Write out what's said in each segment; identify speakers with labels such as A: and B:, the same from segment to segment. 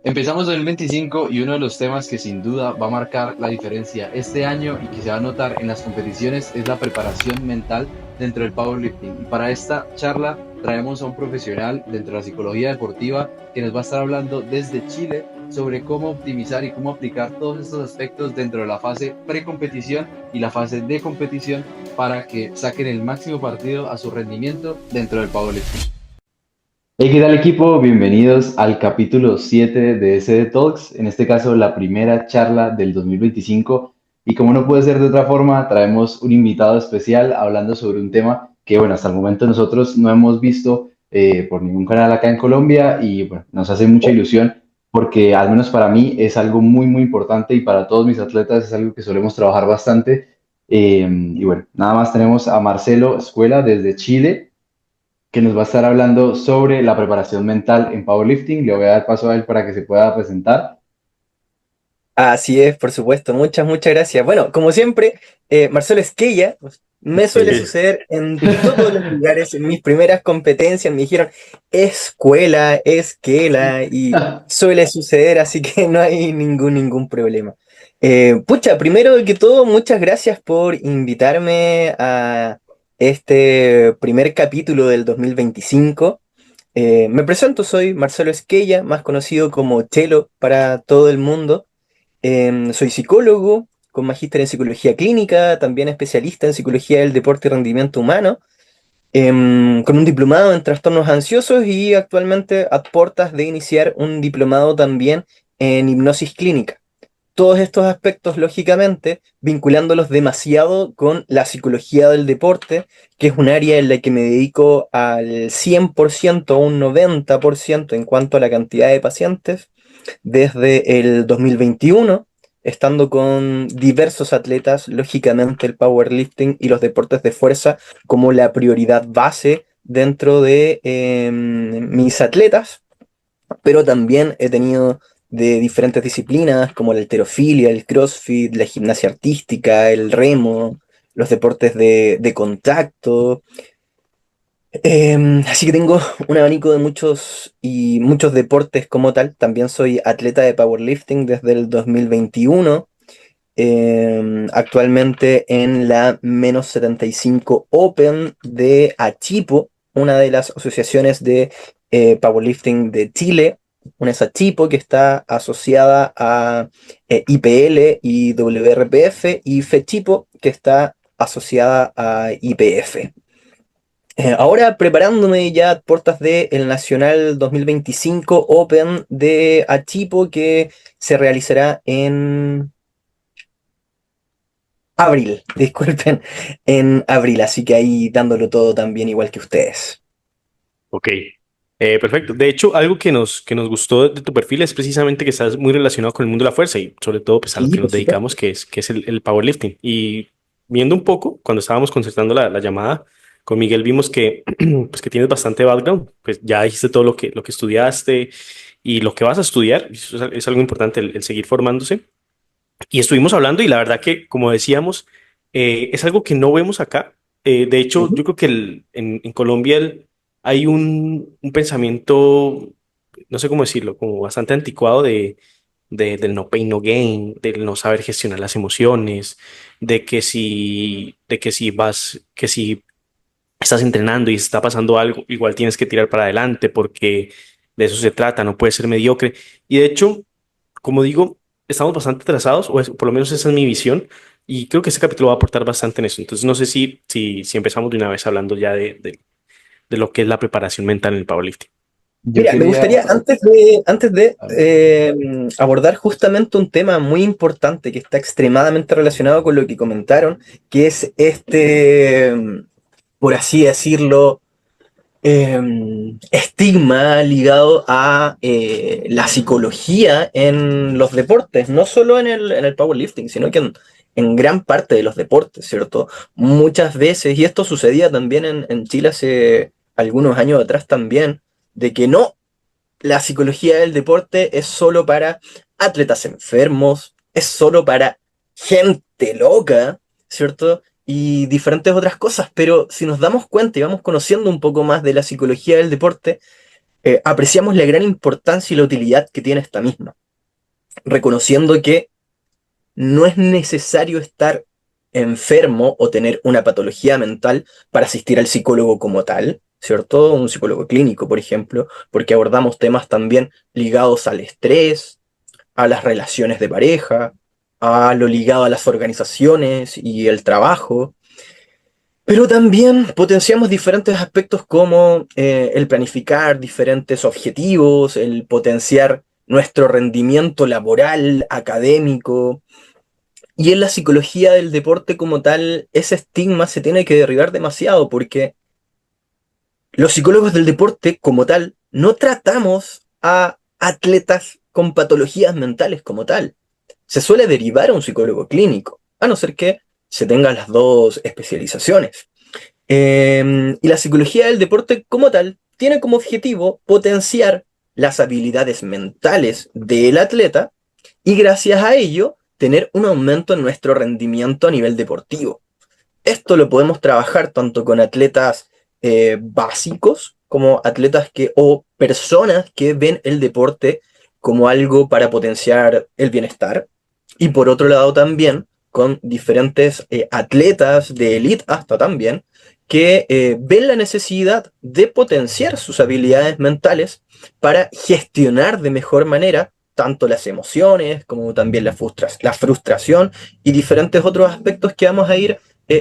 A: Empezamos 2025 y uno de los temas que sin duda va a marcar la diferencia este año y que se va a notar en las competiciones es la preparación mental dentro del powerlifting. Y para esta charla traemos a un profesional dentro de la psicología deportiva que nos va a estar hablando desde Chile sobre cómo optimizar y cómo aplicar todos estos aspectos dentro de la fase precompetición y la fase de competición para que saquen el máximo partido a su rendimiento dentro del powerlifting. Hey, ¿qué tal equipo? Bienvenidos al capítulo 7 de SD Talks, en este caso la primera charla del 2025. Y como no puede ser de otra forma, traemos un invitado especial hablando sobre un tema que, bueno, hasta el momento nosotros no hemos visto por ningún canal acá en Colombia y, bueno, nos hace mucha ilusión porque al menos para mí es algo muy, muy importante y para todos mis atletas es algo que solemos trabajar bastante. Y bueno, nada más tenemos a Marcelo Escuela desde Chile que nos va a estar hablando sobre la preparación mental en powerlifting. Le voy a dar paso a él para que se pueda presentar.
B: Así es, por supuesto. Muchas gracias. Bueno, como siempre, Marcelo Esquella, pues, me
A: Es
B: suele
A: que
B: suceder en todos los lugares. En mis primeras competencias me dijeron escuela, esquela, y suele suceder, así que no hay ningún problema. Pucha, primero que todo, muchas gracias por invitarme a este primer capítulo del 2025. Me presento, soy Marcelo Esquella, más conocido como Chelo para todo el mundo. Soy psicólogo con magíster en psicología clínica, también especialista en psicología del deporte y rendimiento humano, con un diplomado en trastornos ansiosos y actualmente a puertas de iniciar un diplomado también en hipnosis clínica. Todos estos aspectos, lógicamente, vinculándolos demasiado con la psicología del deporte, que es un área en la que me dedico al 100% o un 90% en cuanto a la cantidad de pacientes desde el 2021, estando con diversos atletas, lógicamente el powerlifting y los deportes de fuerza como la prioridad base dentro de mis atletas, pero también he tenido de diferentes disciplinas como la halterofilia, el CrossFit, la gimnasia artística, el remo, los deportes de contacto. Así que tengo un abanico de muchos deportes como tal. También soy atleta de powerlifting desde el 2021. Actualmente en la -75 Open de Achipo, una de las asociaciones de powerlifting de Chile. Una es Achipo, que está asociada a IPL y WRPF, y FECHIPO, que está asociada a IPF. Ahora preparándome ya a puertas del Nacional 2025 Open de Achipo, que se realizará en abril, disculpen, en abril, así que ahí dándolo todo también igual que ustedes.
C: Ok, perfecto. De hecho, algo que nos gustó de tu perfil es precisamente que estás muy relacionado con el mundo de la fuerza y sobre todo pues, a lo
B: Sí,
C: que
B: por
C: nos dedicamos,
B: supuesto.
C: que es el powerlifting. Y viendo un poco, cuando estábamos concertando la llamada con Miguel, vimos que, pues, que tienes bastante background. Pues ya dijiste todo lo que estudiaste y lo que vas a estudiar. Y eso es algo importante, el seguir formándose. Y estuvimos hablando y la verdad que, como decíamos, es algo que no vemos acá. De hecho,
B: Ujú.
C: yo creo que en Colombia hay un pensamiento, no sé cómo decirlo, como bastante anticuado del no pain, no gain, del no saber gestionar las emociones, que si estás entrenando y está pasando algo, igual tienes que tirar para adelante porque de eso se trata, no puedes ser mediocre. Y de hecho, como digo, estamos bastante atrasados, por lo menos esa es mi visión, y creo que este capítulo va a aportar bastante en eso. Entonces, no sé si empezamos de una vez hablando ya de lo que es la preparación mental en el powerlifting.
A: Yo
B: Mira, me gustaría
A: quería,
B: antes de
A: a ver,
B: abordar justamente un tema muy importante que está extremadamente relacionado con lo que comentaron, que es por así decirlo, estigma ligado a la psicología en los deportes, no solo en el powerlifting, sino que en gran parte de los deportes, ¿cierto? Muchas veces, y esto sucedía también en Chile hace algunos años atrás también, de que no, la psicología del deporte es solo para atletas enfermos, es solo para gente loca, ¿cierto? Y diferentes otras cosas, pero si nos damos cuenta y vamos conociendo un poco más de la psicología del deporte, apreciamos la gran importancia y la utilidad que tiene esta misma, reconociendo que no es necesario estar enfermo o tener una patología mental para asistir al psicólogo como tal, ¿cierto? Un psicólogo clínico, por ejemplo, porque abordamos temas también ligados al estrés, a las relaciones de pareja, a lo ligado a las organizaciones y el trabajo, pero también potenciamos diferentes aspectos como el planificar diferentes objetivos, el potenciar nuestro rendimiento laboral, académico. Y en la psicología del deporte como tal, ese estigma se tiene que derribar demasiado porque los psicólogos del deporte como tal no tratamos a atletas con patologías mentales como tal. Se suele derivar a un psicólogo clínico, a no ser que se tengan las dos especializaciones. Y la psicología del deporte como tal tiene como objetivo potenciar las habilidades mentales del atleta y gracias a ello tener un aumento en nuestro rendimiento a nivel deportivo. Esto lo podemos trabajar tanto con atletas básicos como atletas que o personas que ven el deporte como algo para potenciar el bienestar. Y por otro lado también con diferentes atletas de élite hasta también que ven la necesidad de potenciar sus habilidades mentales para gestionar de mejor manera tanto las emociones como también la frustración y diferentes otros aspectos que vamos a ir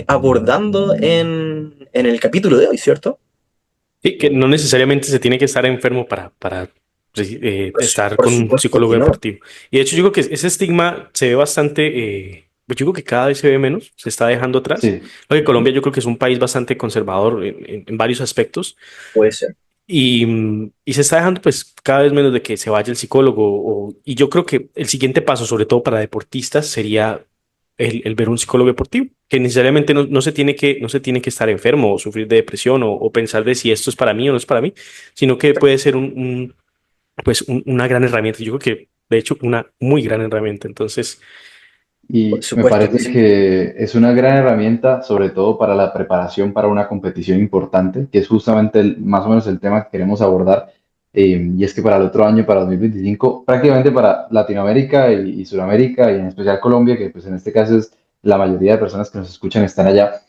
B: abordando en el capítulo de hoy, ¿cierto?
C: Sí, que no necesariamente se tiene que estar enfermo para estar
B: Por
C: con un
B: supuesto
C: psicólogo
B: que no.
C: deportivo. Y de hecho, yo creo que ese estigma se ve bastante, pues yo creo que cada vez se ve menos, se está dejando atrás.
A: Sí,
C: Porque Colombia yo creo que es un país bastante conservador en varios aspectos
B: Puede ser.
C: y se está dejando pues cada vez menos de que se vaya el psicólogo. Y yo creo que el siguiente paso, sobre todo para deportistas, sería el ver un psicólogo deportivo, que necesariamente no se tiene que estar enfermo o sufrir de depresión o pensar de si esto es para mí o no es para mí, sino que puede ser una gran herramienta. Yo creo que, de hecho, una muy gran herramienta. Entonces,
B: Por
A: y me
B: supuesto que
A: parece
B: sí.
A: que es una gran herramienta, sobre todo para la preparación para una competición importante, que es justamente más o menos el tema que queremos abordar. Y es que para el otro año, para 2025, prácticamente para Latinoamérica y Sudamérica, y en especial Colombia, que pues en este caso es la mayoría de personas que nos escuchan están allá,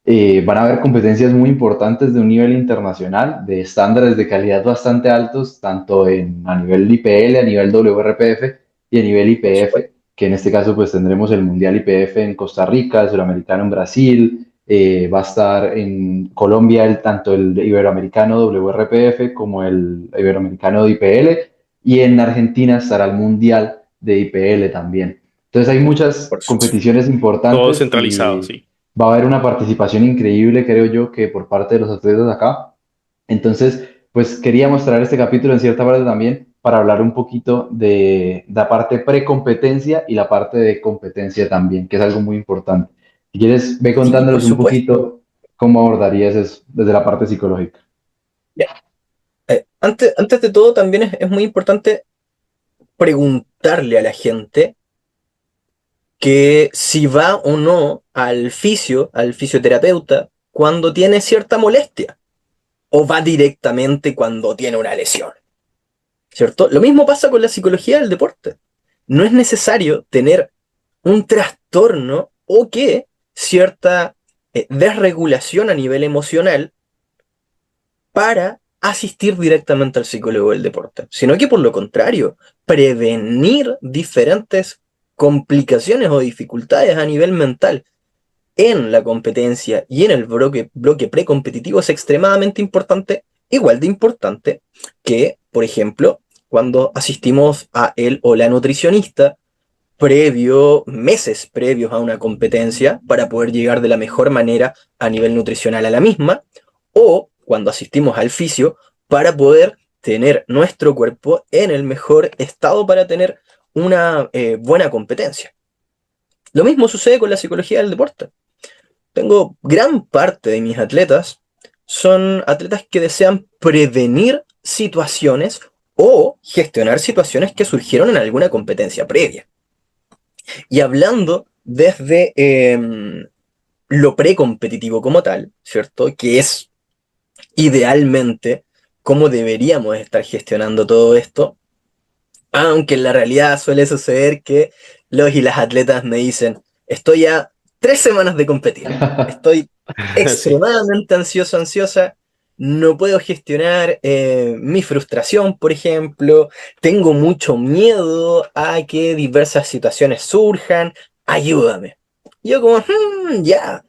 A: van a haber competencias muy importantes de un nivel internacional, de estándares de calidad bastante altos, tanto a nivel IPL, a nivel WRPF y a nivel
B: Por
A: IPF,
B: supuesto.
A: que en este caso pues tendremos el Mundial IPF en Costa Rica, el Suramericano en Brasil, va a estar en Colombia tanto el Iberoamericano WRPF como el Iberoamericano de IPL, y en Argentina estará el Mundial de IPL también. Entonces hay muchas
B: Por supuesto.
A: competiciones
C: todo
A: importantes
C: centralizado,
A: y
C: sí.
A: va a haber una participación increíble, creo yo, que por parte de los atletas acá. Entonces, pues quería mostrar este capítulo en cierta parte también para hablar un poquito de la parte precompetencia y la parte de competencia también, que es algo muy importante. Si quieres, ve
B: Sí, por
A: contándonos un
B: supuesto.
A: poquito cómo abordarías eso desde la parte psicológica.
B: Ya. Antes de todo, también es muy importante preguntarle a la gente que si va o no al fisioterapeuta, cuando tiene cierta molestia, o va directamente cuando tiene una lesión, ¿cierto? Lo mismo pasa con la psicología del deporte. No es necesario tener un trastorno o que cierta desregulación a nivel emocional para asistir directamente al psicólogo del deporte, sino que por lo contrario, prevenir diferentes complicaciones o dificultades a nivel mental en la competencia y en el bloque precompetitivo es extremadamente importante, igual de importante que, por ejemplo, cuando asistimos a él o la nutricionista meses previos a una competencia para poder llegar de la mejor manera a nivel nutricional a la misma, o cuando asistimos al fisio para poder tener nuestro cuerpo en el mejor estado para tener una buena competencia. Lo mismo sucede con la psicología del deporte. Tengo gran parte de mis atletas son atletas que desean prevenir situaciones o gestionar situaciones que surgieron en alguna competencia previa. Y hablando desde lo precompetitivo como tal, ¿cierto? Que es idealmente cómo deberíamos estar gestionando todo esto, aunque en la realidad suele suceder que los y las atletas me dicen, estoy a 3 semanas de competir, estoy
C: Sí.
B: extremadamente ansioso, ansiosa, no puedo gestionar mi frustración, por ejemplo, tengo mucho miedo a que diversas situaciones surjan, ayúdame. Yo como, ya,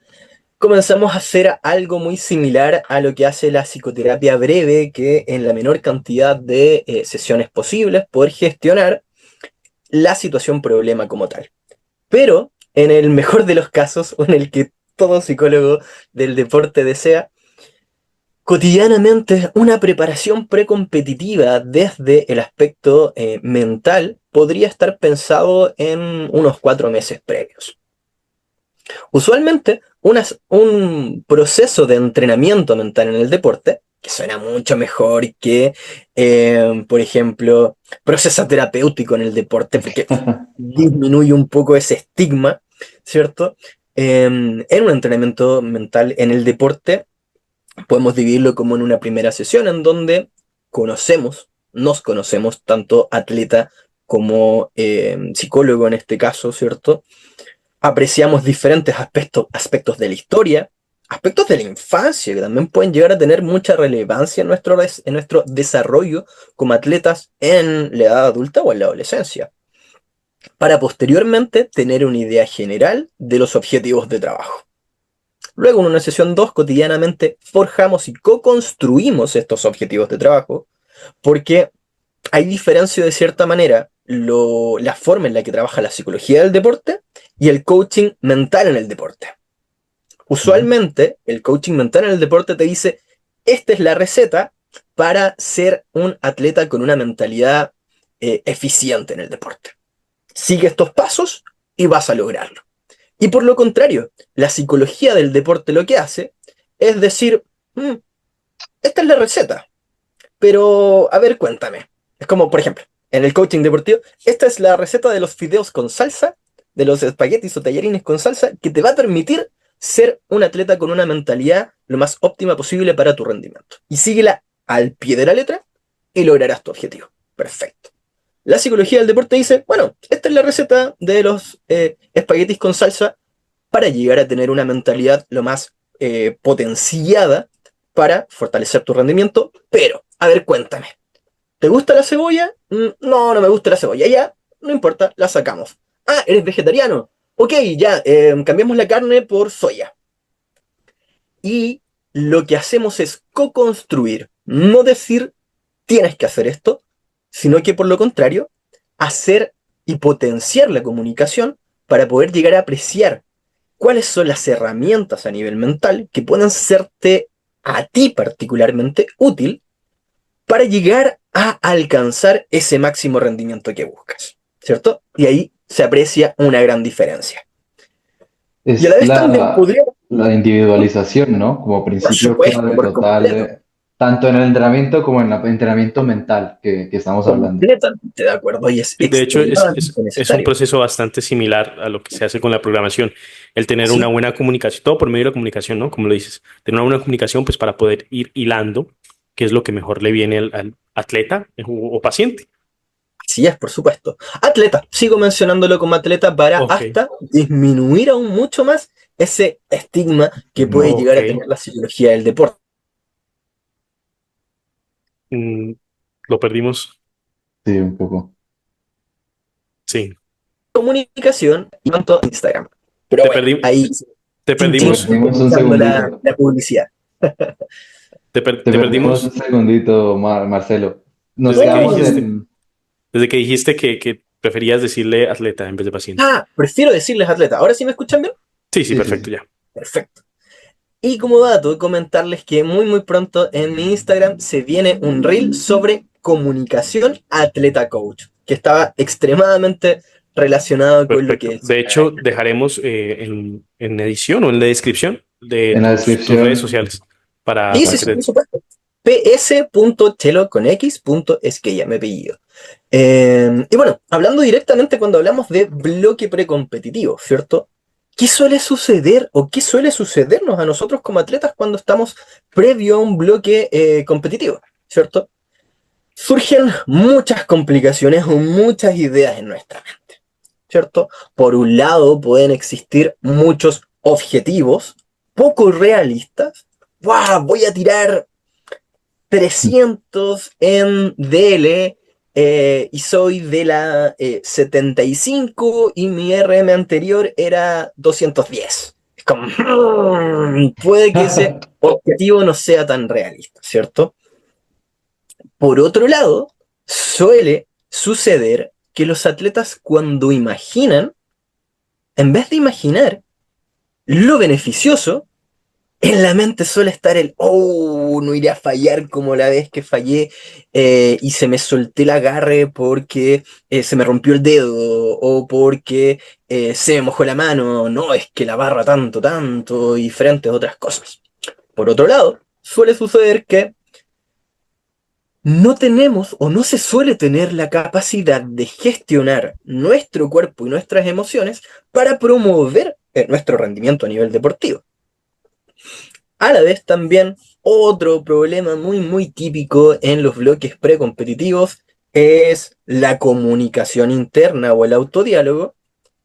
B: comenzamos a hacer algo muy similar a lo que hace la psicoterapia breve, que en la menor cantidad de sesiones posibles poder gestionar la situación problema como tal. Pero en el mejor de los casos, o en el que todo psicólogo del deporte desea, cotidianamente una preparación precompetitiva desde el aspecto mental podría estar pensado en unos 4 meses previos. Usualmente, un proceso de entrenamiento mental en el deporte, que suena mucho mejor que, por ejemplo, proceso terapéutico en el deporte, porque disminuye un poco ese estigma, ¿cierto? En un entrenamiento mental en el deporte, podemos dividirlo como en una primera sesión en donde nos conocemos, tanto atleta como psicólogo en este caso, ¿cierto? Apreciamos diferentes aspectos de la historia, aspectos de la infancia que también pueden llegar a tener mucha relevancia en nuestro desarrollo como atletas en la edad adulta o en la adolescencia, para posteriormente tener una idea general de los objetivos de trabajo. Luego, en una sesión 2 cotidianamente forjamos y co-construimos estos objetivos de trabajo, porque hay diferencia de cierta manera la forma en la que trabaja la psicología del deporte y el coaching mental en el deporte. Usualmente, el coaching mental en el deporte te dice, esta es la receta para ser un atleta con una mentalidad eficiente en el deporte. Sigue estos pasos y vas a lograrlo. Y por lo contrario, la psicología del deporte lo que hace es decir, esta es la receta, pero a ver, cuéntame. Es como, por ejemplo, en el coaching deportivo, esta es la receta de los fideos con salsa, de los espaguetis o tallarines con salsa, que te va a permitir ser un atleta con una mentalidad lo más óptima posible para tu rendimiento. Y síguela al pie de la letra y lograrás tu objetivo. Perfecto. La psicología del deporte dice, bueno, esta es la receta de los espaguetis con salsa para llegar a tener una mentalidad lo más potenciada para fortalecer tu rendimiento, pero, a ver, cuéntame, ¿te gusta la cebolla? No, no me gusta la cebolla, ya, no importa, la sacamos. Ah, ¿eres vegetariano? Ok, ya, cambiamos la carne por soya. Y lo que hacemos es co-construir, no decir tienes que hacer esto, sino que por lo contrario, hacer y potenciar la comunicación para poder llegar a apreciar cuáles son las herramientas a nivel mental que pueden serte a ti particularmente útil para llegar a alcanzar ese máximo rendimiento que buscas, ¿cierto? Y ahí se aprecia una gran diferencia. Y a la
A: Es
B: vez también podría,
A: la individualización, ¿no? Como
B: por
A: principio
B: supuesto,
A: clave
B: por
A: total,
B: completo,
A: tanto en el entrenamiento como en el entrenamiento mental que estamos hablando.
B: completamente de acuerdo, y es
C: De hecho,
B: extremadamente
C: es un
B: necesario.
C: proceso bastante similar a lo que se hace con la programación. El tener una
B: Así,
C: buena comunicación, todo por medio de la comunicación, ¿no? Como lo dices, tener una buena comunicaón, pues para poder ir hilando qué es lo que mejor le viene al atleta o paciente.
B: así es, por supuesto. Atleta, sigo mencionándolo como atleta para
C: Ok,
B: hasta disminuir aún mucho más ese estigma que puede
C: ok.
B: llegar a tener la psicología del deporte.
C: Mm, lo perdimos.
A: Sí, un poco.
C: Sí,
B: Comunicación y tanto Instagram. Pero
C: te
B: bueno,
C: perdí,
B: ahí,
C: te
B: chin,
A: Te
B: chin,
C: perdimos,
A: perdimos un
B: utilizando
A: segundito.
B: la publicidad.
A: Te
C: te
A: perdimos un
C: perdimos
A: segundito, Marcelo. Nos
C: desde que
B: No,
A: quedamos
C: dijiste,
A: en...
C: desde que dijiste que preferías decirle atleta en vez de paciente.
B: prefiero decirles atleta. ¿Ahora sí me escuchan bien?
C: Sí, sí,
A: Sí, sí,
C: perfecto,
A: sí.
C: ya.
B: Perfecto. Y como dato, comentarles que muy muy pronto en mi Instagram se viene un reel sobre comunicación atleta coach, que estaba extremadamente relacionado con lo que
C: Perfecto.
B: decía.
C: De hecho, dejaremos en edición o en la descripción de
A: En la
C: tus redes
A: descripción,
C: sociales para
B: Sí,
C: que
B: sí, por
C: te...
B: supuesto. ps.chelo con x.esquella, mi apellido. Y bueno, hablando directamente cuando hablamos de bloque precompetitivo, ¿cierto? ¿Qué suele suceder o qué suele sucedernos a nosotros como atletas cuando estamos previo a un bloque competitivo? ¿cierto? Surgen muchas complicaciones o muchas ideas en nuestra mente, ¿cierto? Por un lado, pueden existir muchos objetivos poco realistas. ¡Wow! Voy a tirar 300 en DL y soy de la 75 y mi RM anterior era 210. Es como, puede que ese objetivo no sea tan realista, ¿cierto? Por otro lado, suele suceder que los atletas cuando imaginan, en vez de imaginar lo beneficioso, en la mente suele estar el, oh, no iré a fallar como la vez que fallé y se me solté el agarre porque se me rompió el dedo o porque se me mojó la mano, no, es que la barra tanto, tanto y frente a otras cosas. Por otro lado, suele suceder que no tenemos o no se suele tener la capacidad de gestionar nuestro cuerpo y nuestras emociones para promover nuestro rendimiento a nivel deportivo. A la vez también otro problema muy muy típico en los bloques precompetitivos es la comunicación interna o el autodiálogo,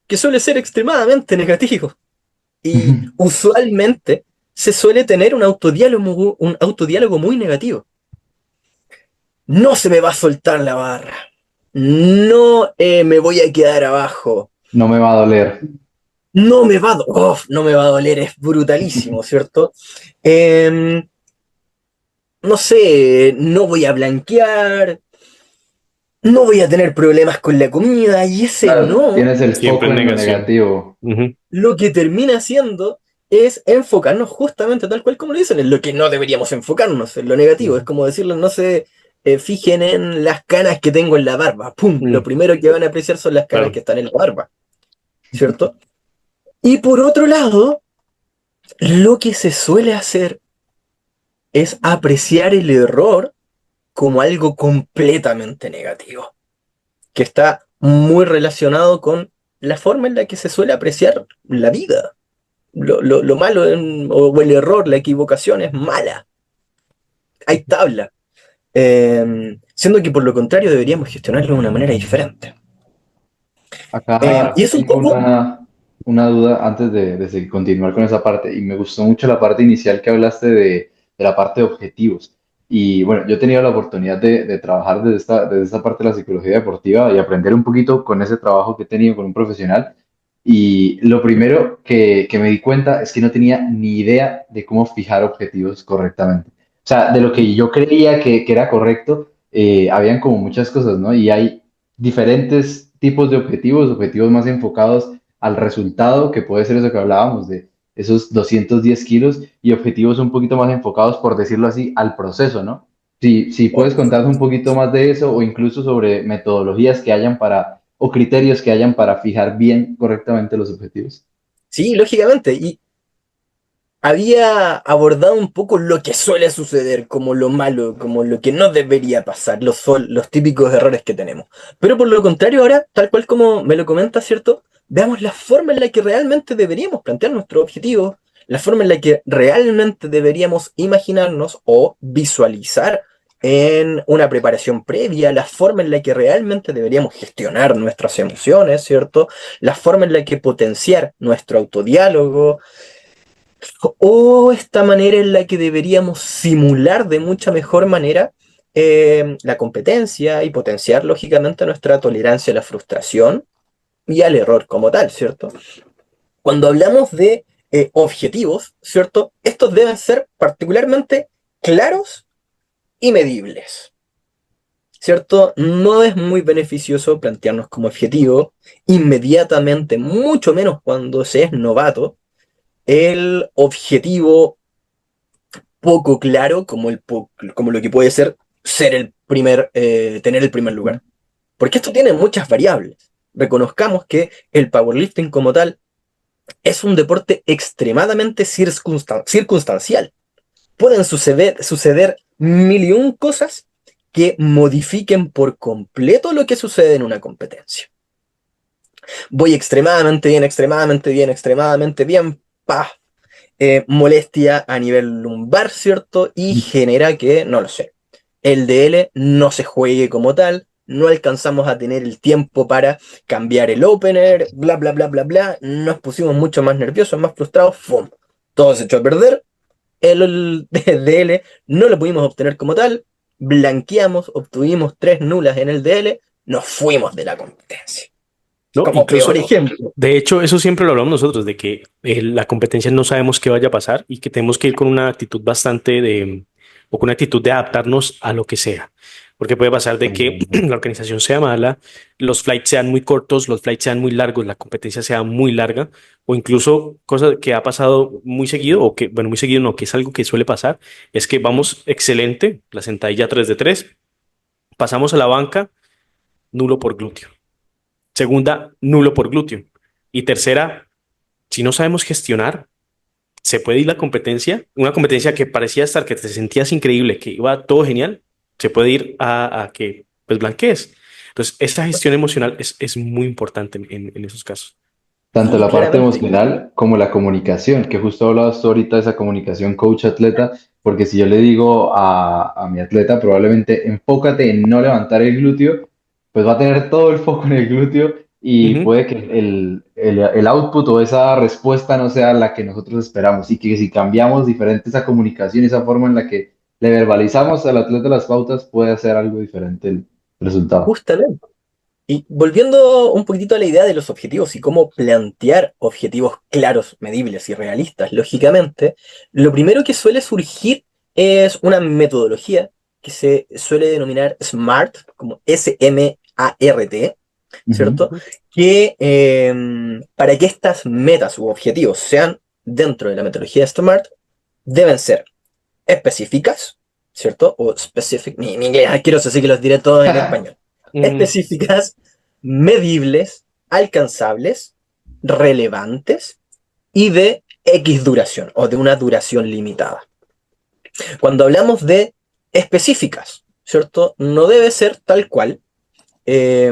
B: que suele ser extremadamente negativo. Y usualmente se suele tener un autodiálogo muy negativo. No se me va a soltar la barra. No me voy a quedar abajo.
A: No me va a doler.
B: No me va a doler, es brutalísimo, ¿cierto? No sé, no voy a blanquear, no voy a tener problemas con la comida, y ese
A: Claro,
B: no,
A: tienes el
C: Siempre
A: foco en lo
C: negación.
A: negativo.
B: lo que termina haciendo es enfocarnos justamente tal cual como lo dicen, en lo que no deberíamos enfocarnos, en lo negativo. Es como decirles, no se fijen en las canas que tengo en la barba. ¡Pum! Lo primero que van a apreciar son las canas
C: Claro.
B: que están en la barba, ¿cierto? Y por otro lado, lo que se suele hacer es apreciar el error como algo completamente negativo, que está muy relacionado con la forma en la que se suele apreciar la vida. Lo malo o el error, la equivocación es mala. Hay tabla. Siendo que por lo contrario deberíamos gestionarlo de una manera diferente.
A: Acá
B: Y es un
A: tengo
B: poco...
A: una duda antes de continuar con esa parte, y me gustó mucho la parte inicial que hablaste de la parte de objetivos. Y bueno, yo he tenido la oportunidad de trabajar desde esta parte de la psicología deportiva y aprender un poquito con ese trabajo que he tenido con un profesional. Y lo primero que me di cuenta es que no tenía ni idea de cómo fijar objetivos correctamente. O sea, de lo que yo creía que era correcto, habían como muchas cosas, ¿no? Y hay diferentes tipos de objetivos, objetivos más enfocados al resultado, que puede ser eso que hablábamos de esos 210 kilos, y objetivos un poquito más enfocados, por decirlo así, al proceso, ¿no? Si puedes contarnos un poquito más de eso o incluso sobre metodologías que hayan para, o criterios que hayan para fijar bien correctamente los objetivos.
B: Sí, lógicamente. Y había abordado un poco lo que suele suceder, como lo malo, como lo que no debería pasar, los típicos errores que tenemos. Pero por lo contrario, ahora, tal cual como me lo comenta, ¿cierto? Veamos la forma en la que realmente deberíamos plantear nuestros objetivos, la forma en la que realmente deberíamos imaginarnos o visualizar en una preparación previa, la forma en la que realmente deberíamos gestionar nuestras emociones, ¿cierto? La forma en la que potenciar nuestro autodiálogo, o esta manera en la que deberíamos simular de mucha mejor manera la competencia y potenciar lógicamente nuestra tolerancia a la frustración y al error como tal, ¿cierto? Cuando hablamos de objetivos, ¿cierto? Estos deben ser particularmente claros y medibles, ¿cierto? No es muy beneficioso plantearnos como objetivo inmediatamente, mucho menos cuando se es novato, el objetivo poco claro como lo que puede ser el tener el primer lugar. Porque esto tiene muchas variables. Reconozcamos que el powerlifting como tal es un deporte extremadamente circunstancial. Pueden suceder mil y un cosas que modifiquen por completo lo que sucede en una competencia. Voy extremadamente bien, extremadamente bien, extremadamente bien, ¡pah! Molestia a nivel lumbar, ¿cierto? Y genera que, no lo sé, el DL no se juegue como tal, no alcanzamos a tener el tiempo para cambiar el opener, bla, bla, bla, bla, bla, nos pusimos mucho más nerviosos, más frustrados, ¡fum! Todo se echó a perder, el DL no lo pudimos obtener como tal, blanqueamos, obtuvimos 3 nulas en el DL, nos fuimos de la competencia.
C: ¿No?
B: Como peor
C: Incluso,
B: ejemplo.
C: de hecho, eso siempre lo hablamos nosotros, de que la competencia no sabemos qué vaya a pasar y que tenemos que ir con una actitud o con una actitud de adaptarnos a lo que sea. Porque puede pasar de que la organización sea mala, los flights sean muy cortos, los flights sean muy largos, la competencia sea muy larga, o incluso cosa que ha pasado muy seguido, o que, bueno, muy seguido no, que es algo que suele pasar, es que vamos excelente, la sentadilla 3 de 3, pasamos a la banca, nulo por glúteo. Segunda, nulo por glúteo. Y tercera, si no sabemos gestionar, se puede ir la competencia, una competencia que parecía estar, que te sentías increíble, que iba todo genial, se puede ir a que pues blanquees. Entonces, esa gestión emocional es muy importante en esos casos.
A: Tanto
B: Y
A: la parte
B: claramente,
A: emocional como la comunicación, que justo hablabas tú ahorita de esa comunicación coach-atleta, porque si yo le digo a mi atleta, probablemente enfócate en no levantar el glúteo, pues va a tener todo el foco en el glúteo y
C: Ujú.
A: puede que el output o esa respuesta no sea la que nosotros esperamos. Y que si cambiamos diferente esa comunicación, esa forma en la que le verbalizamos al atleta las pautas, puede hacer algo diferente el resultado.
B: justamente. Y volviendo un poquitito a la idea de los objetivos y cómo plantear objetivos claros, medibles y realistas, lógicamente, lo primero que suele surgir es una metodología que se suele denominar SMART, como SMART, ¿cierto?
C: Ujú.
B: Que para que estas metas u objetivos sean dentro de la metodología SMART, deben ser específicas, ¿cierto? O specific, mi inglés asqueroso, así que los diré todos en español.
C: Mm,
B: Específicas, medibles, alcanzables, relevantes y de X duración o de una duración limitada. Cuando hablamos de específicas, ¿cierto? No debe ser tal cual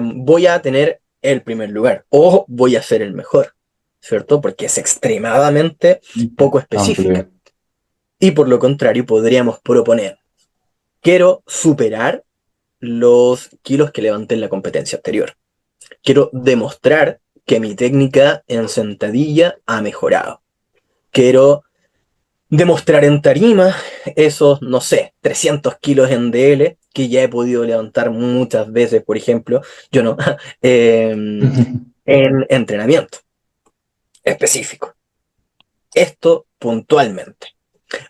B: voy a tener el primer lugar o voy a ser el mejor, ¿cierto? Porque es extremadamente poco específica.
A: Amplio.
B: Y por lo contrario, podríamos proponer, quiero superar los kilos que levanté en la competencia anterior. Quiero demostrar que mi técnica en sentadilla ha mejorado. Quiero demostrar en tarima esos, no sé, 300 kilos en DL que ya he podido levantar muchas veces, por ejemplo, yo no, en entrenamiento específico. Esto puntualmente.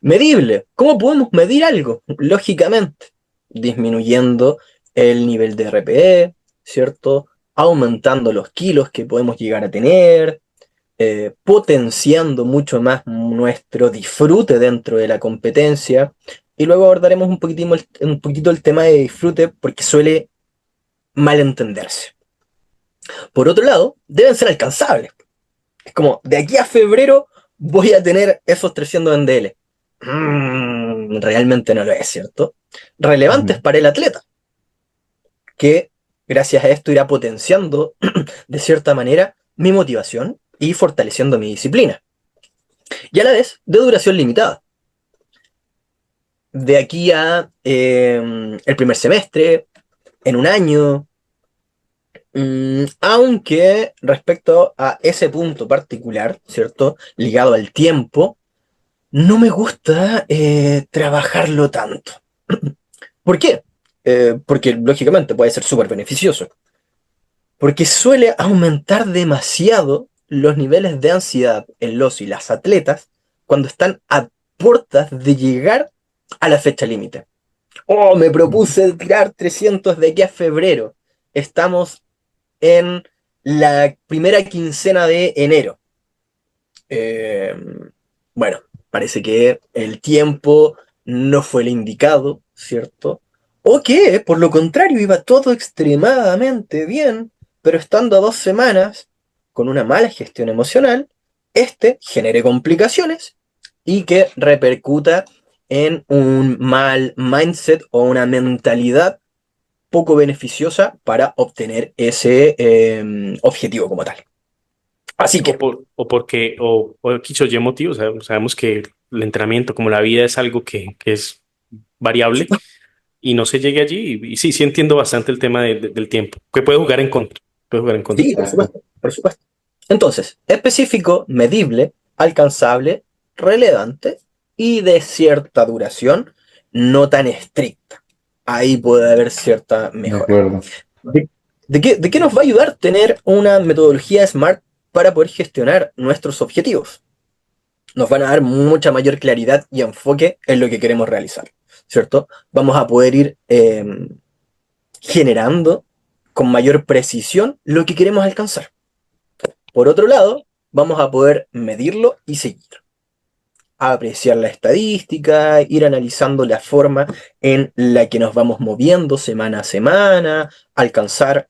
B: Medible. ¿Cómo podemos medir algo? Lógicamente, disminuyendo el nivel de RPE, ¿cierto? Aumentando los kilos que podemos llegar a tener, potenciando mucho más nuestro disfrute dentro de la competencia. Y luego abordaremos un poquito el tema de disfrute porque suele malentenderse. Por otro lado, deben ser alcanzables. Es como, de aquí a febrero voy a tener esos 300 en DL. Realmente no lo es, ¿cierto? Relevantes
A: Ujú.
B: para el atleta, que gracias a esto irá potenciando de cierta manera mi motivación y fortaleciendo mi disciplina. Y a la vez de duración limitada. De aquí a el primer semestre, en un año, aunque respecto a ese punto particular, ¿cierto? Ligado al tiempo, no me gusta trabajarlo tanto. ¿Por qué? Porque lógicamente puede ser súper beneficioso. Porque suele aumentar demasiado los niveles de ansiedad en los y las atletas cuando están a puertas de llegar a la fecha límite. Oh, me propuse tirar 300 de aquí a febrero. Estamos en la primera quincena de enero. Eh, bueno, parece que el tiempo no fue el indicado, ¿cierto? O que, por lo contrario, iba todo extremadamente bien, pero estando a 2 semanas, con una mala gestión emocional, este genere complicaciones y que repercuta en un mal mindset o una mentalidad poco beneficiosa para obtener ese objetivo como tal. Así que,
C: o X o Y motivos, sabemos que el entrenamiento, como la vida, es algo que es variable y no se llegue allí. Y sí, sí entiendo bastante el tema del tiempo, que puede jugar en contra. Puede jugar en contra.
B: Sí, por supuesto, por supuesto. Entonces, específico, medible, alcanzable, relevante y de cierta duración, no tan estricta. Ahí puede haber cierta
A: De
B: mejora.
A: acuerdo.
B: ¿De qué nos va a ayudar tener una metodología SMART para poder gestionar nuestros objetivos? Nos van a dar mucha mayor claridad y enfoque en lo que queremos realizar, ¿cierto? Vamos a poder ir generando con mayor precisión lo que queremos alcanzar. Por otro lado, vamos a poder medirlo y seguir. Apreciar la estadística, ir analizando la forma en la que nos vamos moviendo semana a semana, alcanzar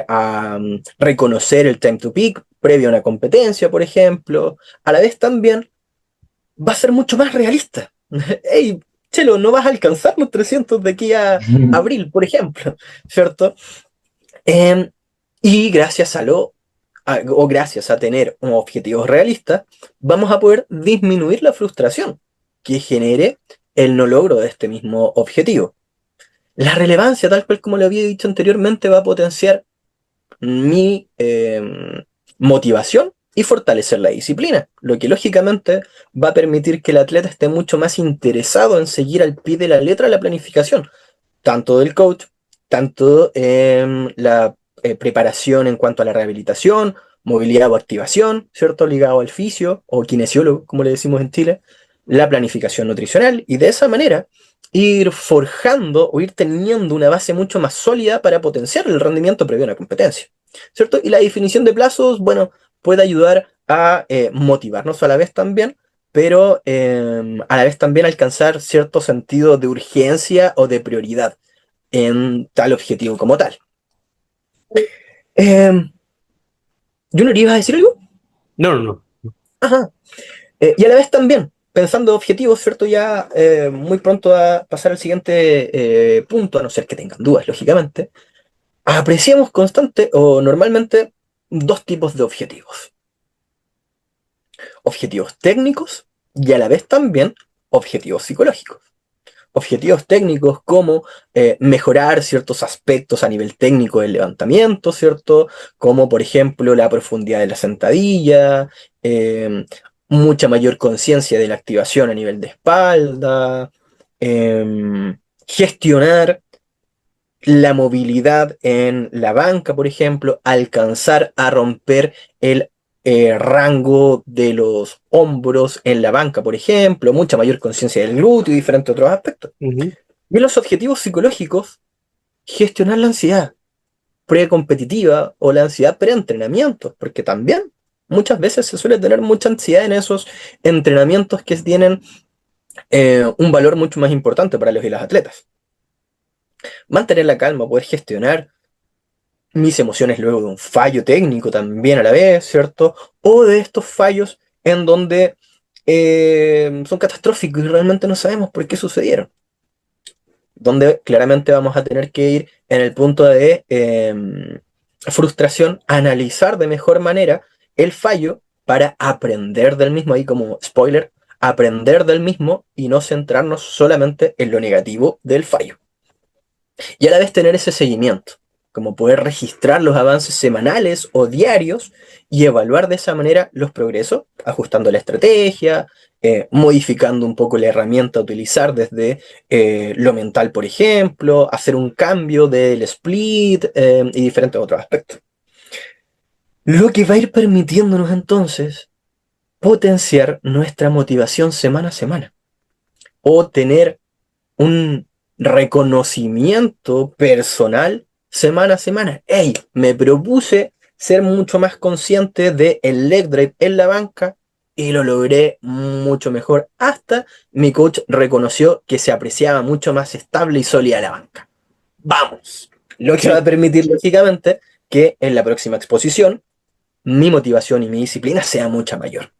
B: a reconocer el time to peak previo a una competencia, por ejemplo. A la vez también va a ser mucho más realista. Hey, Chelo, no vas a alcanzar los 300 de aquí a abril, por ejemplo, ¿cierto? Y gracias o gracias a tener un objetivo realista, vamos a poder disminuir la frustración que genere el no logro de este mismo objetivo. La relevancia, tal cual como lo había dicho anteriormente, va a potenciar mi motivación y fortalecer la disciplina, lo que lógicamente va a permitir que el atleta esté mucho más interesado en seguir al pie de la letra la planificación, tanto del coach, tanto la preparación en cuanto a la rehabilitación, movilidad o activación, ¿cierto? Ligado al fisio o kinesiólogo, como le decimos en Chile, la planificación nutricional y de esa manera ir forjando o ir teniendo una base mucho más sólida para potenciar el rendimiento previo a una competencia, ¿cierto? Y la definición de plazos, bueno, puede ayudar a motivarnos a la vez también, pero a la vez también alcanzar cierto sentido de urgencia o de prioridad en tal objetivo como tal. ¿Junior, ibas a decir algo?
C: No, no, no.
B: Ajá. Y a la vez también, pensando objetivos, ¿cierto? Ya muy pronto a pasar al siguiente punto, a no ser que tengan dudas, lógicamente. Apreciamos constante o normalmente dos tipos de objetivos. Objetivos técnicos y a la vez también objetivos psicológicos. Objetivos técnicos como mejorar ciertos aspectos a nivel técnico del levantamiento, ¿cierto? Como por ejemplo la profundidad de la sentadilla, mucha mayor conciencia de la activación a nivel de espalda, gestionar la movilidad en la banca, por ejemplo, alcanzar a romper el rango de los hombros en la banca, por ejemplo, mucha mayor conciencia del glúteo y diferentes otros aspectos.
C: Ujú.
B: Y en los objetivos psicológicos, gestionar la ansiedad precompetitiva o la ansiedad preentrenamiento, porque también muchas veces se suele tener mucha ansiedad en esos entrenamientos que tienen un valor mucho más importante para los y las atletas. Mantener la calma, poder gestionar mis emociones luego de un fallo técnico también a la vez, ¿cierto? O de estos fallos en donde son catastróficos y realmente no sabemos por qué sucedieron. Donde claramente vamos a tener que ir en el punto de frustración, analizar de mejor manera el fallo para aprender del mismo, ahí como spoiler, aprender del mismo y no centrarnos solamente en lo negativo del fallo. Y a la vez tener ese seguimiento, como poder registrar los avances semanales o diarios y evaluar de esa manera los progresos, ajustando la estrategia, modificando un poco la herramienta a utilizar desde lo mental, por ejemplo, hacer un cambio del split y diferentes otros aspectos. Lo que va a ir permitiéndonos entonces potenciar nuestra motivación semana a semana o tener un reconocimiento personal semana a semana. Hey, me propuse ser mucho más consciente del leg drive en la banca y lo logré mucho mejor. Hasta mi coach reconoció que se apreciaba mucho más estable y sólida la banca. Vamos. Lo que va a permitir, lógicamente, que en la próxima exposición mi motivación y mi disciplina sea mucha mayor.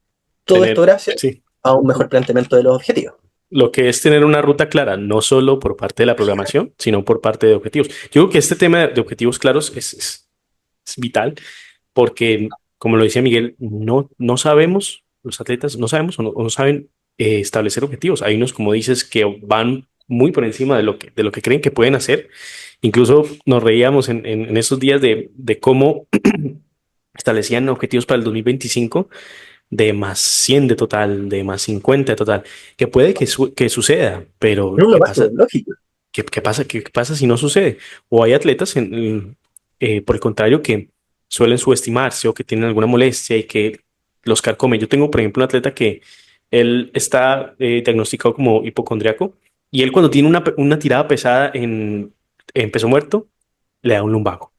B: Todo esto
C: Tener,
B: gracias
C: sí.
B: a un mejor planteamiento de los objetivos.
C: Lo que es tener una ruta clara, no solo por parte de la programación, sino por parte de objetivos. Yo creo que este tema de objetivos claros es vital porque, como lo decía Miguel, no sabemos, los atletas no sabemos o no saben establecer objetivos. Hay unos, como dices, que van muy por encima de lo que creen que pueden hacer. Incluso nos reíamos en esos días de cómo establecían objetivos para el 2025 de más 100 de total, de más 50 de total, que puede que suceda, pero
B: No lo básico, lógico.
C: ¿qué pasa si no sucede? O hay atletas, por el contrario, que suelen subestimarse o que tienen alguna molestia y que los carcome. Yo tengo, por ejemplo, un atleta que él está diagnosticado como hipocondriaco y él cuando tiene una tirada pesada en peso muerto, le da un lumbago.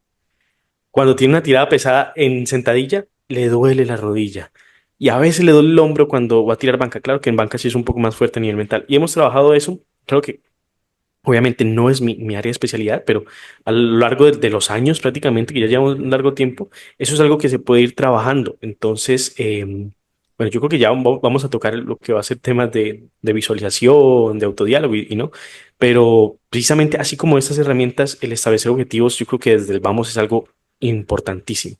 C: Cuando tiene una tirada pesada en sentadilla, le duele la rodilla. Y a veces le duele el hombro cuando va a tirar banca. Claro que en banca sí es un poco más fuerte a nivel mental. Y hemos trabajado eso. Claro que obviamente no es mi área de especialidad, pero a lo largo de los años prácticamente, que ya llevamos un largo tiempo, eso es algo que se puede ir trabajando. Entonces, bueno, yo creo que ya vamos a tocar lo que va a ser temas de visualización, de autodiálogo y no. Pero precisamente así como estas herramientas, el establecer objetivos, yo creo que desde el vamos es algo importantísimo.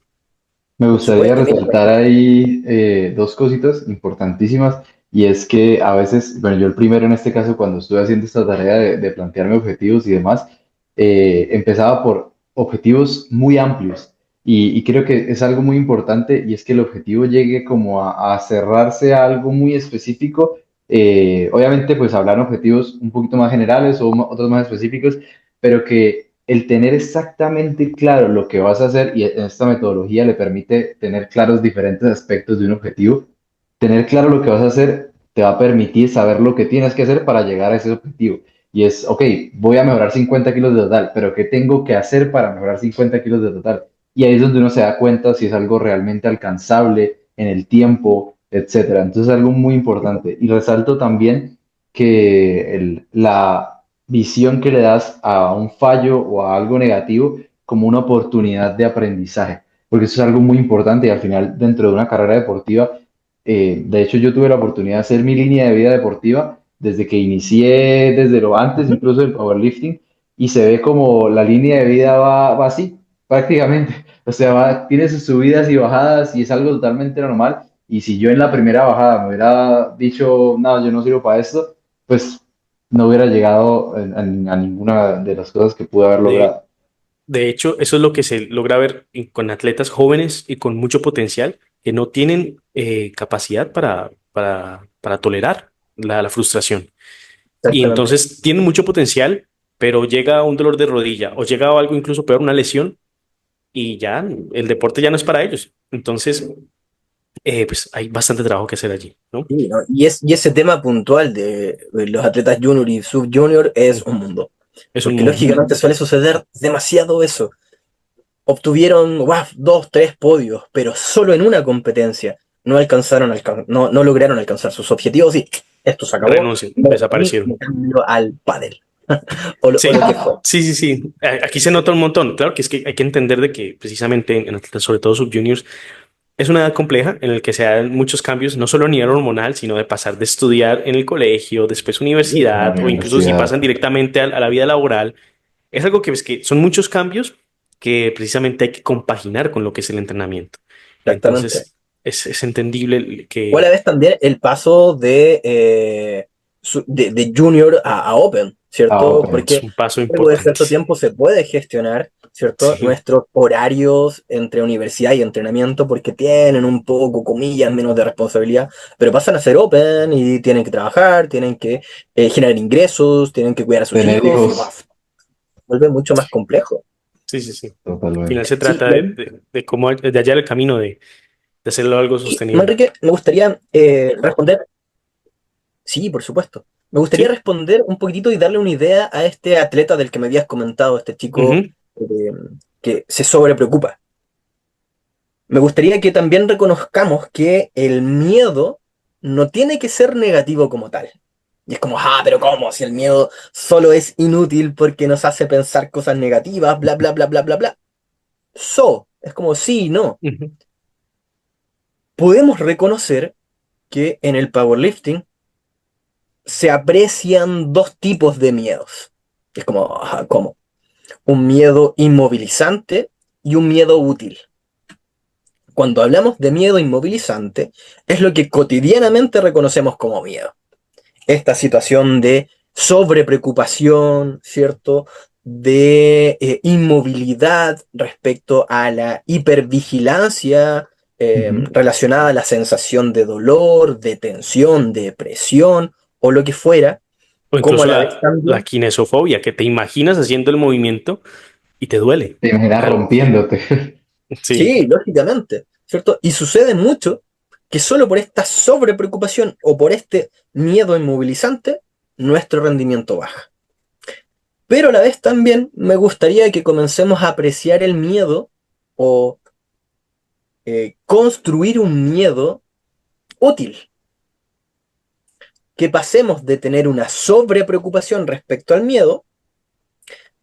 A: Me
B: Por
A: gustaría
B: supuesto, mira,
A: resaltar ahí dos cositas importantísimas y es que a veces, bueno, yo el primero en este caso cuando estuve haciendo esta tarea de plantearme objetivos y demás, empezaba por objetivos muy amplios y creo que es algo muy importante y es que el objetivo llegue como a cerrarse a algo muy específico. Obviamente pues hablar objetivos un poquito más generales o otros más específicos, pero que el tener exactamente claro lo que vas a hacer y en esta metodología le permite tener claros diferentes aspectos de un objetivo. Tener claro lo que vas a hacer te va a permitir saber lo que tienes que hacer para llegar a ese objetivo. Y es, ok, voy a mejorar 50 kilos de total, pero ¿qué tengo que hacer para mejorar 50 kilos de total? Y ahí es donde uno se da cuenta si es algo realmente alcanzable en el tiempo, etcétera. Entonces es algo muy importante. Y resalto también que la visión que le das a un fallo o a algo negativo como una oportunidad de aprendizaje, porque eso es algo muy importante y al final dentro de una carrera deportiva, de hecho yo tuve la oportunidad de hacer mi línea de vida deportiva desde que inicié, desde lo antes
B: ujú,
A: incluso del powerlifting, y se ve como la línea de vida va así, prácticamente. O sea, tiene sus subidas y bajadas y es algo totalmente normal. Y si yo en la primera bajada me hubiera dicho, no, yo no sirvo para esto, pues no hubiera llegado a ninguna de las cosas que pude haber
C: De,
A: logrado.
C: de hecho, eso es lo que se logra ver con atletas jóvenes y con mucho potencial que no tienen capacidad para tolerar la frustración. Y
B: exactamente.
C: entonces tienen mucho potencial, pero llega un dolor de rodilla o llega algo incluso peor, una lesión, y ya el deporte ya no es para ellos. Entonces, pues hay bastante trabajo que hacer allí, ¿no?
B: Sí, ¿no? Y ese tema puntual de los atletas junior y sub-junior es un mundo.
C: Es un
B: Porque
C: mundo.
B: lógicamente suele suceder demasiado eso. Obtuvieron dos, tres podios, pero solo en una competencia. No lograron alcanzar sus objetivos y esto se acabó.
C: Renuncian,
B: No,
C: desaparecieron.
B: me cambio al pádel o lo que
C: Sí,
B: fue.
C: sí, sí, sí. Aquí se nota un montón. Claro que es que hay que entender de que precisamente en atletas, sobre todo subjuniors, es una edad compleja en la que se dan muchos cambios, no solo a nivel hormonal, sino de pasar de estudiar en el colegio, después
A: En la
C: universidad, o incluso si
A: universidad.
C: pasan directamente a la vida laboral. Es algo que son muchos cambios que precisamente hay que compaginar con lo que es el entrenamiento.
B: Exactamente.
C: Entonces, es entendible
B: O a la
C: que
B: vez también el paso de Junior a Open,
A: Ah,
B: ¿cierto?
A: Open.
C: es
B: Porque
C: un paso
B: luego de cierto
C: importantísimo.
B: tiempo se puede gestionar, ¿cierto?
C: Sí.
B: Nuestros horarios entre universidad y entrenamiento porque tienen un poco, comillas, menos de responsabilidad, pero pasan a ser Open y tienen que trabajar, tienen que generar ingresos, tienen que cuidar a sus
A: Tener
B: hijos y ¡guau!
A: hijos.
B: Vuelve mucho más complejo.
C: Sí, sí, sí. Al final
A: Totalmente.
C: se
B: Sí,
C: trata de cómo, de hallar el camino de hacerlo algo
B: y
C: sostenible.
B: Manrique, me gustaría responder. Sí, por supuesto. Me gustaría
C: Sí.
B: responder un poquitito y darle una idea a este atleta del que me habías comentado, este chico
C: Ujú.
B: eh, que se sobrepreocupa. Me gustaría que también reconozcamos que el miedo no tiene que ser negativo como tal. Y es como, pero ¿cómo? Si el miedo solo es inútil porque nos hace pensar cosas negativas, bla, bla, bla, bla, bla, bla. Es como sí y no.
C: Ujú.
B: Podemos reconocer que en el powerlifting se aprecian dos tipos de miedos. Es como, ¿cómo? Un miedo inmovilizante y un miedo útil. Cuando hablamos de miedo inmovilizante, es lo que cotidianamente reconocemos como miedo. Esta situación de sobrepreocupación, ¿cierto? De inmovilidad respecto a la hipervigilancia relacionada a la sensación de dolor, de tensión, de presión o lo que fuera,
C: O
B: como a
C: incluso
B: la vez
C: la
B: también.
C: kinesofobia, que te imaginas haciendo el movimiento y te duele.
A: Te imaginas
C: Algo.
A: rompiéndote.
C: Sí,
B: Sí, lógicamente, ¿cierto? Y sucede mucho que solo por esta sobrepreocupación o por este miedo inmovilizante, nuestro rendimiento baja. Pero a la vez también me gustaría que comencemos a apreciar el miedo o construir un miedo útil. Que pasemos de tener una sobrepreocupación respecto al miedo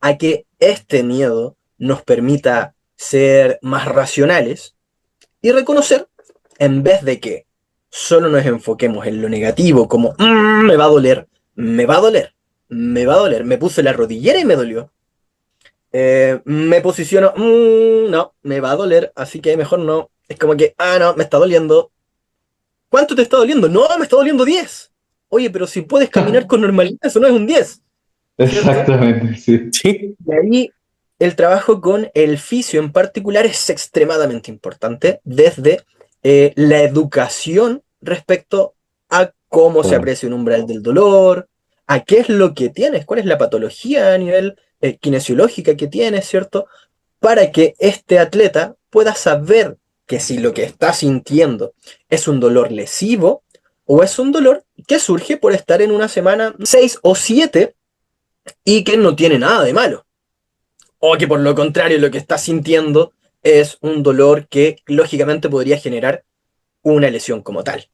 B: a que este miedo nos permita ser más racionales y reconocer, en vez de que solo nos enfoquemos en lo negativo, como me va a doler, me va a doler, me va a doler, me puse la rodillera y me dolió. Me posiciono, no, me va a doler, así que mejor no. Es como que, no, me está doliendo. ¿Cuánto te está doliendo? No, me está doliendo 10. Oye, pero si puedes caminar con normalidad, eso no es un 10, ¿cierto?
A: Exactamente, sí.
C: sí,
B: Y ahí el trabajo con el fisio en particular es extremadamente importante desde la educación respecto a cómo se
A: Claro.
B: aprecia un umbral del dolor, a qué es lo que tienes, cuál es la patología a nivel kinesiológica que tienes, ¿cierto? Para que este atleta pueda saber que si lo que está sintiendo es un dolor lesivo o es un dolor que surge por estar en una semana 6 o 7 y que no tiene nada de malo. O que por lo contrario lo que está sintiendo es un dolor que lógicamente podría generar una lesión como tal.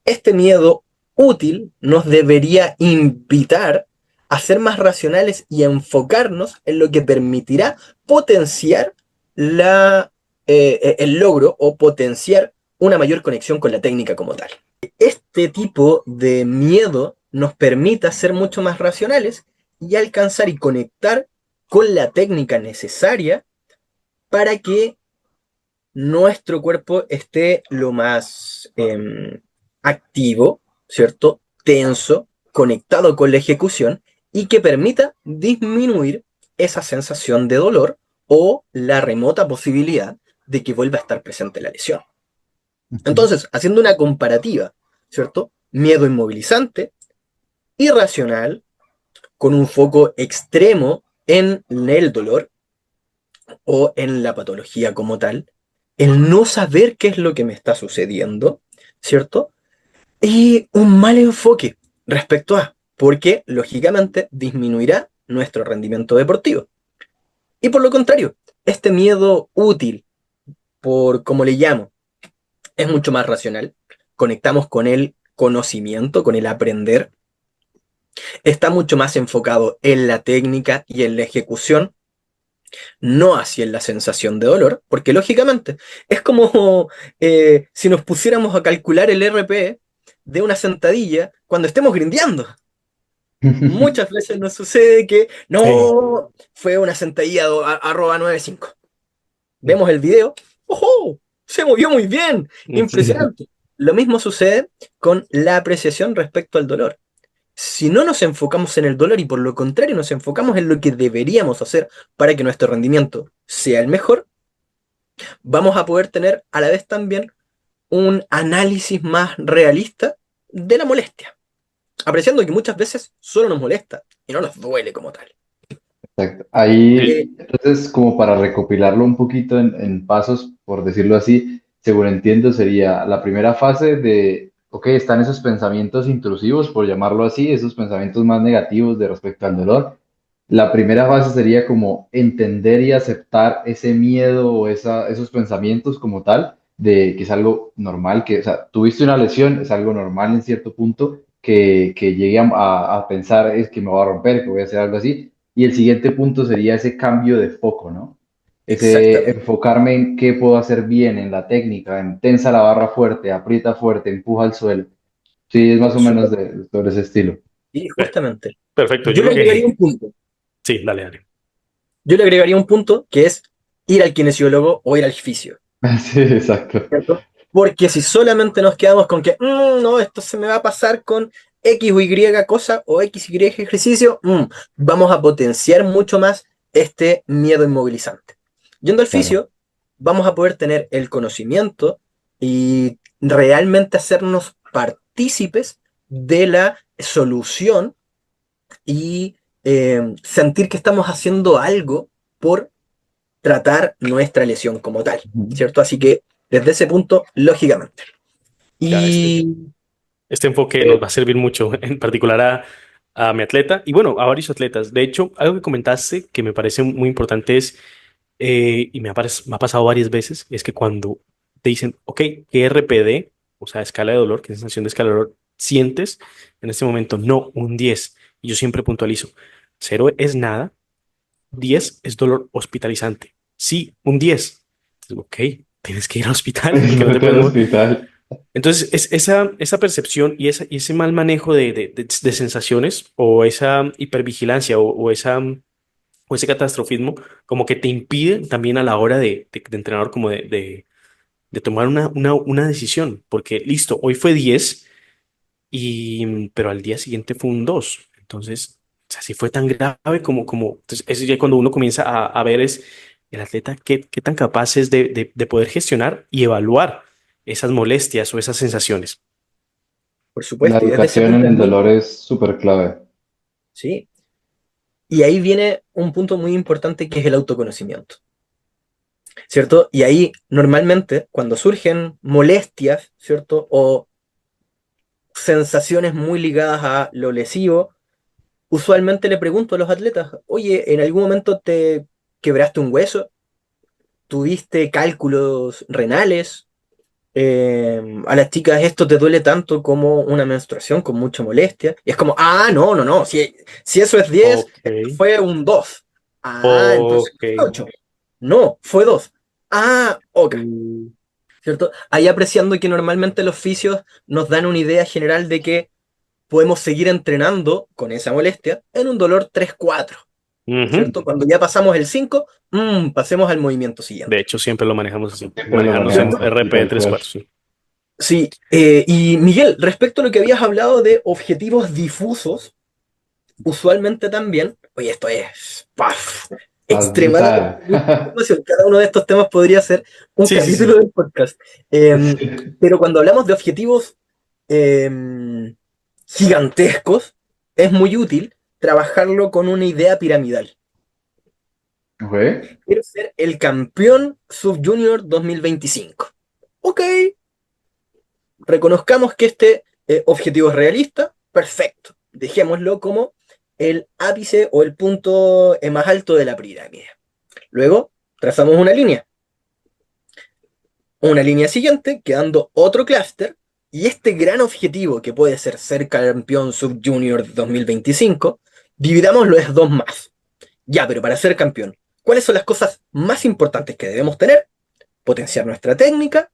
B: Este miedo útil nos debería invitar a ser más racionales y a enfocarnos en lo que permitirá potenciar el logro o potenciar una mayor conexión con la técnica como tal. Este tipo de miedo nos permita ser mucho más racionales y alcanzar y conectar con la técnica necesaria para que nuestro cuerpo esté lo más activo, ¿cierto? Tenso, conectado con la ejecución y que permita disminuir esa sensación de dolor o la remota posibilidad de que vuelva a estar presente la lesión.
A: Ujú.
B: Entonces, haciendo una comparativa, ¿cierto? Miedo inmovilizante, irracional, con un foco extremo en el dolor o en la patología como tal, el no saber qué es lo que me está sucediendo, ¿cierto? Y un mal enfoque respecto a, porque lógicamente disminuirá nuestro rendimiento deportivo. Y por lo contrario, este miedo útil, por como le llamo, es mucho más racional. Conectamos con el conocimiento, con el aprender. Está mucho más enfocado en la técnica y en la ejecución, no así en la sensación de dolor, porque lógicamente es como si nos pusiéramos a calcular el RP de una sentadilla cuando estemos grindeando. Muchas veces nos sucede que
C: sí.
B: no fue una sentadilla arroba 95. Vemos el video, ¡ojo! Se movió muy bien, impresionante. Lo mismo sucede con la apreciación respecto al dolor. Si no nos enfocamos en el dolor y por lo contrario nos enfocamos en lo que deberíamos hacer para que nuestro rendimiento sea el mejor, vamos a poder tener a la vez también un análisis más realista de la molestia, apreciando que muchas veces solo nos molesta y no nos duele como tal.
A: Exacto. Ahí,
B: Eh,
A: entonces, como para recopilarlo un poquito en pasos, por decirlo así, según entiendo, sería la primera fase de, ok, están esos pensamientos intrusivos, por llamarlo así, esos pensamientos más negativos de respecto al dolor. La primera fase sería como entender y aceptar ese miedo o esos pensamientos como tal, de que es algo normal, que, o sea, tuviste una lesión, es algo normal en cierto punto, que llegue a pensar es que me voy a romper, que voy a hacer algo así. Y el siguiente punto sería ese cambio de foco, ¿no? Ese
B: exactamente.
A: enfocarme en qué puedo hacer bien, en la técnica, en tensa la barra fuerte, aprieta fuerte, empuja al suelo. Sí, es más o menos
B: Súper.
A: sobre ese estilo.
B: Y
C: Eh,
B: justamente,
C: Perfecto, yo
B: yo le
C: creo
B: agregaría un
C: que
B: punto.
C: sí, dale, dale.
B: Yo le agregaría un punto que es ir al kinesiólogo o ir al fisio.
A: Sí, exacto.
B: ¿Cierto? Porque si solamente nos quedamos con que no, esto se me va a pasar con X o Y cosa o X, Y ejercicio, vamos a potenciar mucho más este miedo inmovilizante. Yendo al
A: Claro.
B: fisio, vamos a poder tener el conocimiento y realmente hacernos partícipes de la solución y sentir que estamos haciendo algo por tratar nuestra lesión como tal,
A: Ujú.
B: ¿cierto? Así que desde ese punto, lógicamente.
C: Ya,
B: Y
C: este enfoque nos va a servir mucho, en particular a mi atleta y bueno, a varios atletas. De hecho, algo que comentaste que me parece muy importante es, y me ha pasado varias veces, es que cuando te dicen, ok, ¿qué RPD, o sea, escala de dolor, qué sensación de escala de dolor sientes en este momento? No, un 10. Y yo siempre puntualizo, 0 es nada, 10 es dolor hospitalizante. Sí, un 10. Ok, tienes que ir al hospital porque no te
A: Vete
C: puedes
A: al
C: mover.
A: hospital.
C: Entonces, esa percepción y ese mal manejo de sensaciones o esa hipervigilancia o ese catastrofismo como que te impide también a la hora de entrenador como de tomar una decisión, porque listo, hoy fue 10 pero al día siguiente fue un 2. Entonces, o sea, si fue tan grave entonces, eso ya cuando uno comienza a ver es el atleta qué tan capaz es de poder gestionar y evaluar esas molestias o esas sensaciones.
B: por
A: La
B: supuesto, y desde ese
A: educación en
B: punto es
A: el
B: muy,
A: dolor es súper clave.
B: sí, y ahí viene un punto muy importante que es el autoconocimiento, ¿cierto? Y ahí normalmente cuando surgen molestias, ¿cierto? O sensaciones muy ligadas a lo lesivo, usualmente le pregunto a los atletas, oye, ¿en algún momento te quebraste un hueso? ¿Tuviste cálculos renales? A las chicas esto te duele tanto como una menstruación con mucha molestia. Y es como, no, no, no, si eso es 10
C: Ok,
B: fue un 2. Entonces
C: ok.
B: fue 8. No, fue 2. Ok,
C: Mm,
B: ¿cierto? Ahí apreciando que normalmente los fisios nos dan una idea general de que podemos seguir entrenando con esa molestia en un dolor 3-4,
C: ujú.
B: ¿cierto? Cuando ya pasamos el 5, pasemos al movimiento
C: De
B: siguiente,
C: hecho, siempre lo manejamos así,
A: Siempre lo
C: manejarnos en
B: ¿cierto?
A: manejamos así,
C: RP
A: tal
C: tres
A: cual.
C: cuartos. Sí,
B: Sí, y Miguel, respecto a lo que habías hablado de objetivos difusos, usualmente también, oye, esto es extremadamente
A: Brutal.
B: mucha información. Cada uno de estos temas podría ser un
C: sí, sí.
B: capítulo
C: Sí.
B: del podcast. Em,
A: Sí.
B: pero cuando hablamos de objetivos em, gigantescos, es muy útil trabajarlo con una idea piramidal.
A: Ok.
B: Quiero ser el campeón Sub-Junior 2025. Ok, reconozcamos que este objetivo es realista, perfecto. Dejémoslo como el ápice o el punto más alto de la pirámide. Luego, trazamos una línea siguiente, quedando otro clúster, y este gran objetivo que puede ser campeón Sub-Junior 2025, dividámoslo en dos más. Ya, pero para ser campeón, ¿cuáles son las cosas más importantes que debemos tener? Potenciar nuestra técnica,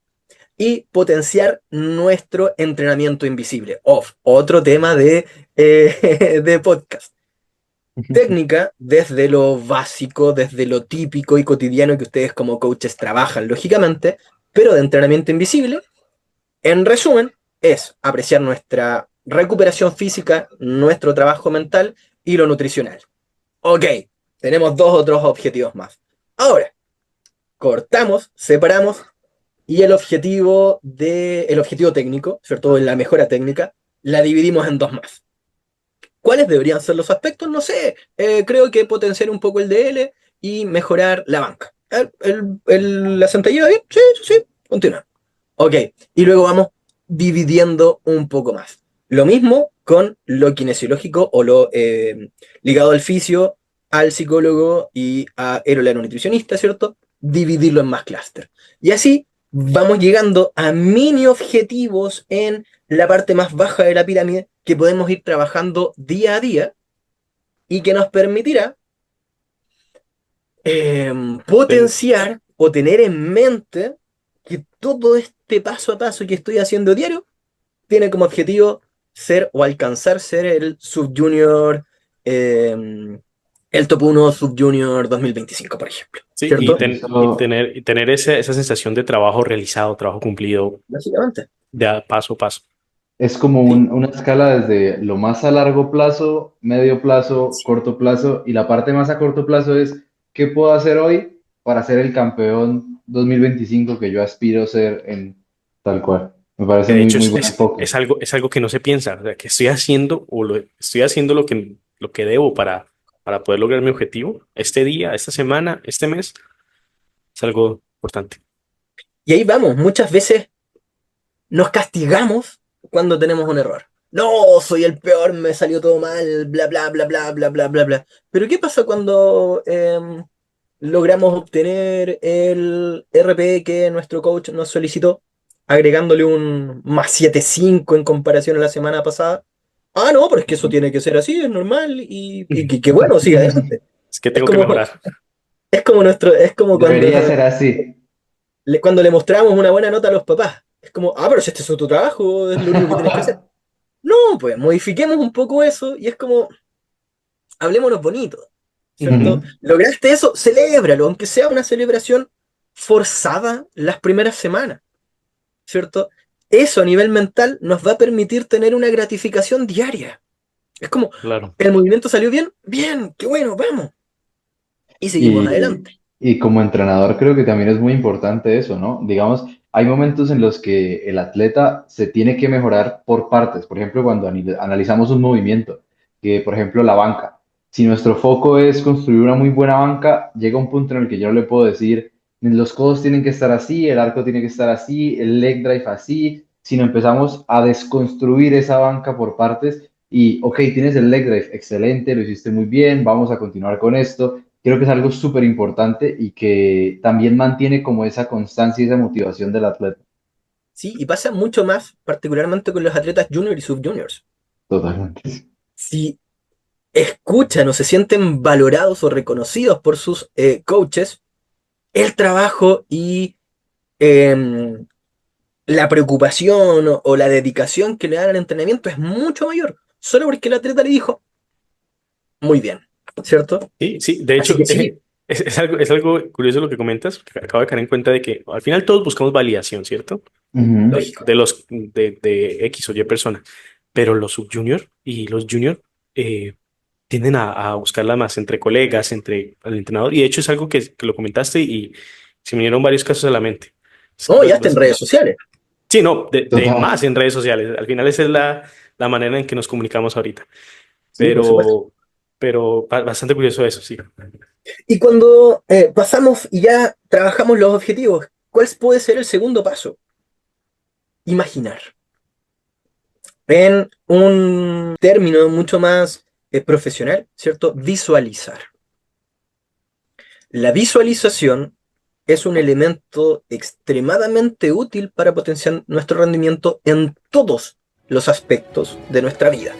B: y potenciar nuestro entrenamiento invisible. Otro tema de podcast. Técnica desde lo básico, desde lo típico y cotidiano que ustedes como coaches trabajan, lógicamente, pero de entrenamiento invisible, en resumen, es apreciar nuestra recuperación física, nuestro trabajo mental y lo nutricional. Ok, tenemos dos otros objetivos más. Ahora, cortamos, separamos y el objetivo técnico, ¿cierto? La mejora técnica, la dividimos en dos más. ¿Cuáles deberían ser los aspectos? No sé. Creo que potenciar un poco el DL y mejorar la banca. ¿La sentadilla bien? Sí, sí, sí. Continúa. Ok. Y luego vamos dividiendo un poco más. Lo mismo con lo kinesiológico o lo ligado al fisio, al psicólogo y a el nutricionista, ¿cierto? Dividirlo en más clúster. Y así vamos llegando a mini objetivos en la parte más baja de la pirámide que podemos ir trabajando día a día y que nos permitirá
C: Ten-
B: potenciar o tener en mente que todo este paso a paso que estoy haciendo diario tiene como objetivo ser o alcanzar ser el subjunior, el top 1 subjunior 2025, por ejemplo.
C: sí,
B: ¿Cierto?
A: Eso,
C: y tener esa sensación de trabajo realizado, trabajo cumplido,
B: Básicamente.
C: de a paso a paso.
A: Es como
B: ¿sí?
A: una escala desde lo más a largo plazo, medio plazo, corto plazo, y la parte más a corto plazo es qué puedo hacer hoy para ser el campeón 2025 que yo aspiro a ser en tal cual. Me parece
C: Que de
A: muy,
C: hecho
A: muy buen enfoque.
C: es algo que no se piensa, o sea, que estoy haciendo estoy haciendo lo que debo para poder lograr mi objetivo este día, esta semana, este mes, es algo importante.
B: Y ahí vamos, muchas veces nos castigamos cuando tenemos un error. No, soy el peor, me salió todo mal, bla, bla, bla, bla, bla, bla, bla, bla. Pero ¿qué pasa cuando logramos obtener el RP que nuestro coach nos solicitó, agregándole un más 7,5 en comparación a la semana pasada? Ah, no, pero es que eso tiene que ser así, es normal, y que bueno, siga adelante.
C: Es que
B: Es
C: tengo que
B: como,
C: mejorar.
B: es como
A: Debería ser así.
B: cuando le mostramos una buena nota a los papás. Es como, ah, pero si este es tu trabajo, es lo único que tienes que hacer. No, pues modifiquemos un poco eso y es como, hablémonos bonito, ¿cierto?
A: Ujú.
B: Lograste eso, celébralo, aunque sea una celebración forzada las primeras semanas, ¿cierto? Eso a nivel mental nos va a permitir tener una gratificación diaria. Es como,
C: Claro.
B: el movimiento salió bien, bien, qué bueno, vamos. Y seguimos
A: Y,
B: adelante.
A: y como entrenador creo que también es muy importante eso, ¿no? Digamos, hay momentos en los que el atleta se tiene que mejorar por partes. Por ejemplo, cuando analizamos un movimiento, que por ejemplo la banca. Si nuestro foco es construir una muy buena banca, llega un punto en el que yo no le puedo decir, los codos tienen que estar así, el arco tiene que estar así, el leg drive así, sino empezamos a desconstruir esa banca por partes y, ok, tienes el leg drive, excelente, lo hiciste muy bien, vamos a continuar con esto. Creo que es algo súper importante y que también mantiene como esa constancia y esa motivación del atleta.
B: Sí, y pasa mucho más, particularmente con los atletas juniors y subjuniors.
A: Totalmente.
B: Si escuchan o se sienten valorados o reconocidos por sus coaches, el trabajo y eh, la preocupación o la dedicación que le dan al entrenamiento es mucho mayor, solo porque el atleta le dijo, muy bien, ¿cierto?
C: Sí, sí, de
B: Así
C: hecho,
B: que sí,
C: es algo curioso lo que comentas, porque acabo de caer en cuenta de que al final todos buscamos validación, ¿cierto?
A: Ujú.
B: lógico.
C: De X o Y persona, pero los subjunior y los junior eh, tienden a buscarla más entre colegas, entre el entrenador, y de hecho es algo que lo comentaste y se me vinieron varios casos a la mente.
B: No, ya está en redes sociales.
C: Sí, no, de
A: Total.
C: más en redes sociales. Al final esa es la manera en que nos comunicamos ahorita.
B: Sí, por supuesto.
C: Pero, bastante curioso eso, sí.
B: Y cuando pasamos y ya trabajamos los objetivos, ¿cuál puede ser el segundo paso? Imaginar. En un término mucho más profesional, ¿cierto? Visualizar. La visualización es un elemento extremadamente útil para potenciar nuestro rendimiento en todos los aspectos de nuestra vida.